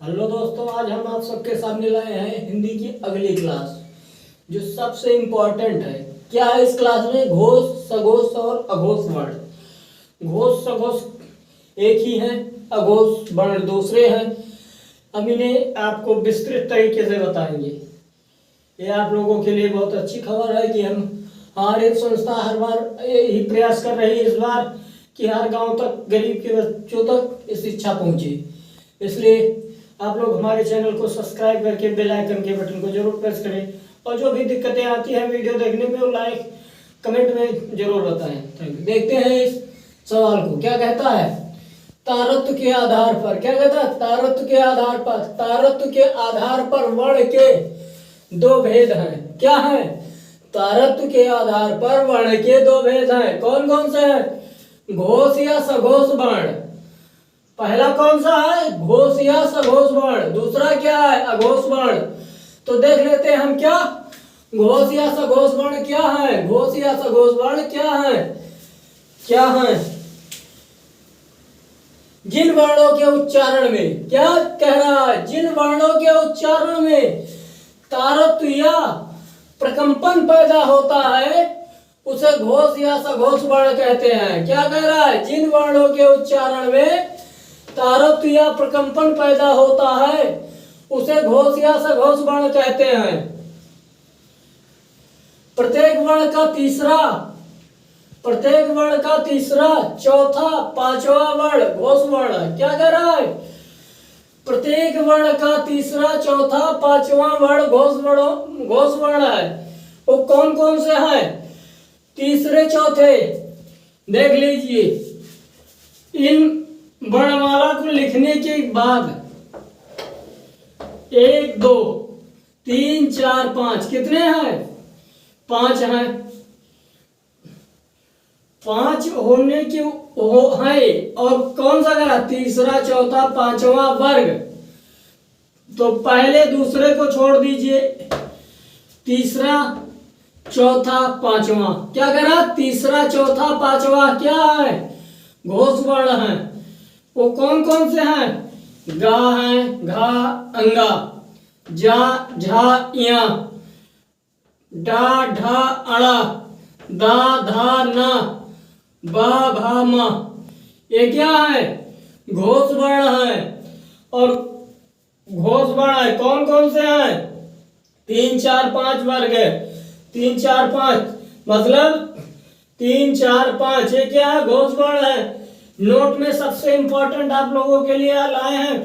Hello दोस्तों, आज हम आप सबके सामने लाए हैं हिंदी की अगली क्लास जो सबसे इम्पोर्टेंट है। क्या है इस क्लास में? घोष, सघोष और अघोष वर्ण। घोष सघोष एक ही हैं, अघोष वर्ण दूसरे हैं। हम इन्हें आपको विस्तृत तरीके से बताएंगे। ये आप लोगों के लिए बहुत अच्छी खबर है कि हमारी संस्था हर बार यही प्रयास कर रही है इस बार कि हर गांव तक, गरीब के बच्चों तक ये शिक्षा पहुंचे। इसलिए आप लोग हमारे चैनल को सब्सक्राइब करके बेल आइकन के बटन को जरूर प्रेस करें और जो भी दिक्कतें आती हैं वीडियो देखने में वो लाइक कमेंट में जरूर बताएं। Thank you. देखते हैं इस सवाल को। क्या कहता है? तारत्व के आधार पर। क्या कहता है? तारत्व के आधार पर। तारत्व के आधार पर वर्ण के दो भेद हैं। क्या है? तारत्व के आधार पर वर्ण के दो भेद हैं। कौन कौन से हैं? घोष या सघोष वर्ण। पहला कौन सा है? घोष या सघोष वर्ण। दूसरा क्या है? अघोष वर्ण। तो देख लेते हैं हम क्या घोष या सघोष वर्ण क्या है। घोष या सघोष वर्ण क्या है? क्या है? जिन वर्णों के उच्चारण में, क्या कह रहा है? जिन वर्णों के उच्चारण में तारत्व या प्रकंपन पैदा होता है उसे घोष या सघोष वर्ण कहते हैं। क्या कह रहा है? जिन वर्णों के उच्चारण में तारत्व या प्रकंपन पैदा होता है उसे घोष या सघोष वर्ण कहते हैं। प्रत्येक वर्ण का तीसरा, चौथा, पांचवा वर्ण घोष वर्ण है। क्या कह रहा है? प्रत्येक वर्ण का तीसरा, चौथा, पांचवा वर्ण घोष वर्ण है। वो कौन कौन से हैं? तीसरे, चौथे देख लीजिए। इन वर्णमाला को लिखने के बाद 1 2 3 4 5 कितने हैं? 5 हैं। 5 होने की है। और कौन सा करा? तीसरा, चौथा, पांचवा वर्ग। तो पहले दूसरे को छोड़ दीजिए। तीसरा, चौथा, पांचवा क्या करा? तीसरा, चौथा, पांचवा क्या है? घोष वर्ण है। वो कौन कौन से हैं? गा है, घा, अंगा, जा, झा, या, डा, ढा, अड़ा, दा, धा, ना, बा, भा, मा। ये क्या है? घोष वर्ण है। और घोष वर्ण है कौन कौन से हैं? 3 4 5 वर्ग है। 3 4 5 मतलब 3 4 5 ये क्या है? घोष वर्ण है। नोट में सबसे इंपॉर्टेंट आप लोगों के लिए लाए हैं।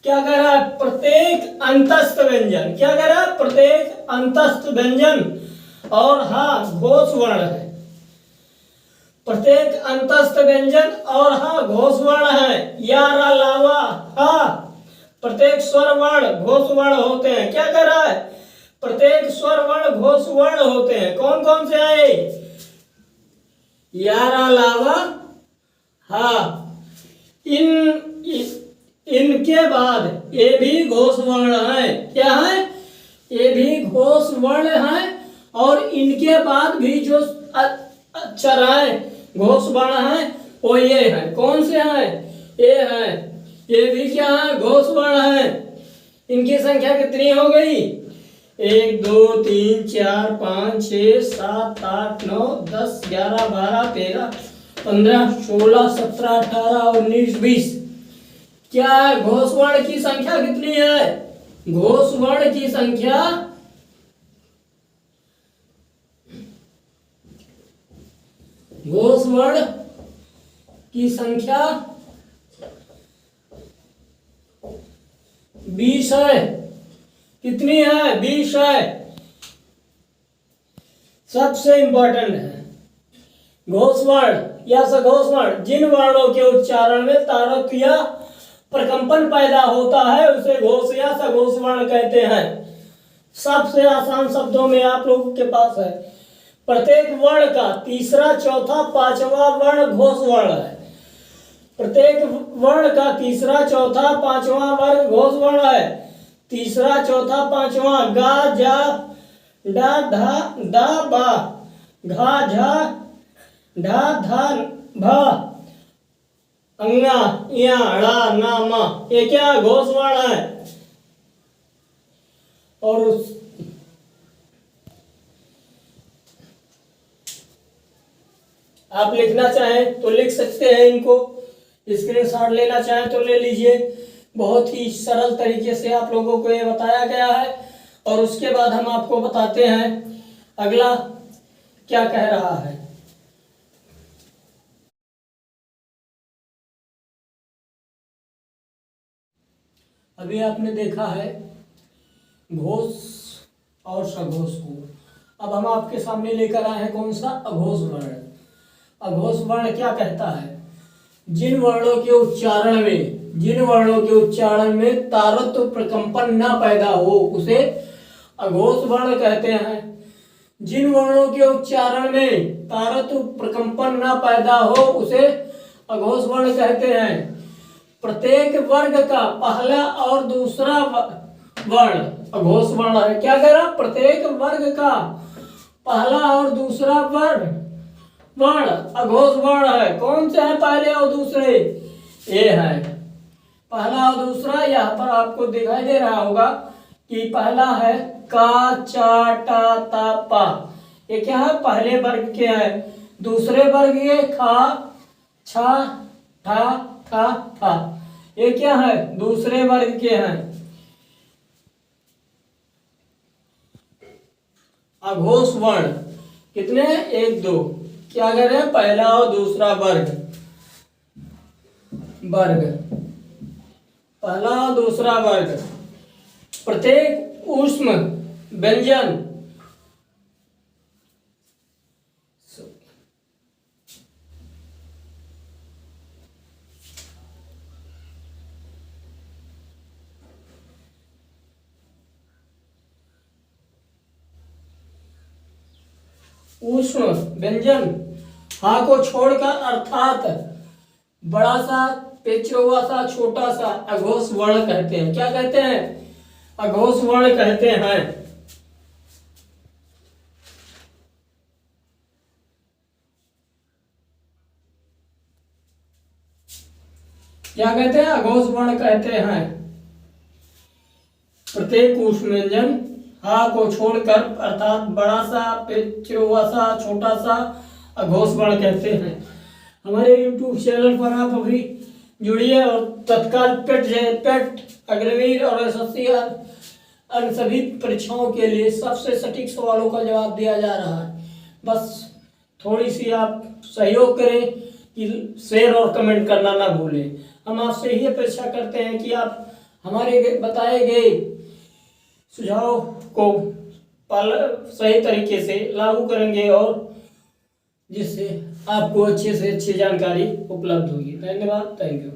क्या कह रहा है? प्रत्येक अंतस्थ व्यंजन। क्या कह रहा है? प्रत्येक अंतस्थ व्यंजन और हा घोष वर्ण है। प्रत्येक अंतस्थ व्यंजन और हा घोष वर्ण है। या, रा, लावा, हा प्रत्येक स्वर वर्ण घोष वर्ण होते हैं। क्या कह रहा है? प्रत्येक स्वर वर्ण घोष वर्ण होते हैं। कौन कौन से आए? या, रा, लावा, हाँ। इनके बाद ये भी घोष वर्ण है। क्या है? ये भी घोष वर्ण है। और इनके बाद भी जो अक्षर है घोष वर्ण है वो ये है। कौन से हैं? ये है। ये भी क्या है? घोष वर्ण है। इनकी संख्या कितनी हो गई? 1 2 3 4 5 6 7 8 9 10 11 12 13 15 16 17 18 19 20। क्या है? घोष वर्ण की संख्या कितनी है? घोष वर्ण की संख्या घोष वर्ण की संख्या 20 है। कितनी है? 20 है। सबसे इंपॉर्टेंट है घोष वर्ण या सघोष वर्ण। जिन वर्णों के उच्चारण में तारत्व या प्रकंपन पैदा होता है उसे घोष या सघोष वर्ण कहते हैं। सबसे आसान शब्दों में आप लोगों के पास है। प्रत्येक वर्ण का तीसरा, चौथा, पांचवा वर्ण घोष वर्ण है। प्रत्येक वर्ण का तीसरा, चौथा, पांचवा वर्ग घोष वर्ण है। तीसरा, चौथा, पांचवा गा, जा, डा, धा, दा, बा, घा, झा, ढा, धा, भा, अंगा, या, ड़ा, ना, मा, ये क्या घोष वर्ण है। और आप लिखना चाहें तो लिख सकते हैं, इनको स्क्रीनशॉट लेना चाहें तो ले लीजिए। बहुत ही सरल तरीके से आप लोगों को ये बताया गया है। और उसके बाद हम आपको बताते हैं अगला क्या कह रहा है। अभी आपने देखा है घोष और सघोष को। अब हम आपके सामने लेकर आए हैं कौन सा, अघोष वर्ण। अघोष वर्ण क्या कहता है, जिन वर्णों के उच्चारण में तारत्व प्रकंपन न पैदा हो उसे अघोष वर्ण कहते हैं। जिन वर्णों के उच्चारण में तारत्व प्रकंपन न पैदा हो उसे अघोष वर्ण कहते हैं। प्रत्येक वर्ग का पहला और दूसरा वर्ण अघोष वर्ण है। क्या कह रहा, प्रत्येक वर्ग का पहला और दूसरा वर्ण अघोष वर्ण है। कौन से है पहले और दूसरे, ये है पहला और दूसरा। यहाँ पर आपको दिखाई दे रहा होगा कि पहला है का, चा, टा, ता, पा, ये क्या है, पहले वर्ग के है। दूसरे वर्ग ये खा, छा, ठा, था, था, ये क्या है, दूसरे वर्ग के हैं। अघोष वर्ण कितने, 1 2, क्या कह रहे हैं, पहला और दूसरा वर्ग पहला और दूसरा वर्ग। प्रत्येक ऊष्म व्यंजन ऊष्म व्यंजन हा को छोड़कर अर्थात बड़ा सा, पेचरुआ सा, छोटा सा अघोष वर्ण कहते हैं। क्या कहते हैं, अघोष वर्ण कहते हैं। क्या कहते हैं, अघोष वर्ण कहते हैं। प्रत्येक ऊष्म व्यंजन हा को छोड़कर अर्थात बड़ा सा, पेचरुआ सा, छोटा सा अघोष वर्ण कहते हैं। हमारे YouTube चैनल पर आप अभी जुड़िए और तत्काल पेट अग्निवीर और एसएससी अन्य सभी परीक्षाओं के लिए सबसे सटीक सवालों का जवाब दिया जा रहा है। बस थोड़ी सी आप सहयोग करें कि शेयर और कमेंट करना ना भूलें। हम आपसे यही अपेक्षा करते हैं कि आप हमारे बताए गए सुझाव को सही तरीके से लागू करेंगे और जिससे आपको अच्छे से अच्छी जानकारी उपलब्ध होगी। धन्यवाद, थैंक यू।